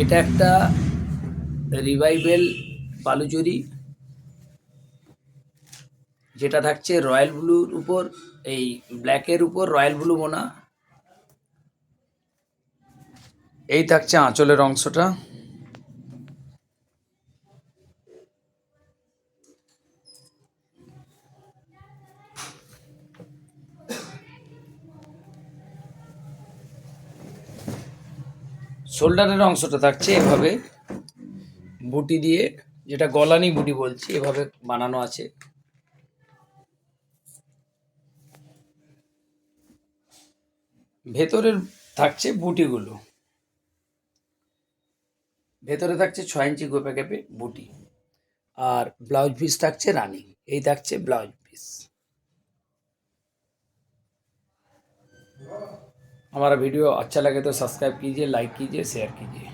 এটা একটা রিভাইভেল বালুচরি, যেটা থাকছে রয়্যাল ব্লুর উপর, এই ব্ল্যাকের উপর রয়্যাল ব্লু বোনা। এই থাকছে আঁচলের অংশটা। শোল্ডারের অংশটা থাকছে এভাবে বুটি দিয়ে, যেটা গলানি বুটি বলছি, এভাবে বানানো আছে। ভেতরের থাকছে বুটিগুলো, ভেতরে থাকছে 6 ইঞ্চি গোপে গেপে বুটি, আর ব্লাউজ পিস থাকছে রানিং। এই থাকছে ব্লাউজ পিস। हमारा वीडियो अच्छा लगे तो सब्सक्राइब कीजिए, लाइक कीजिए, शेयर कीजिए।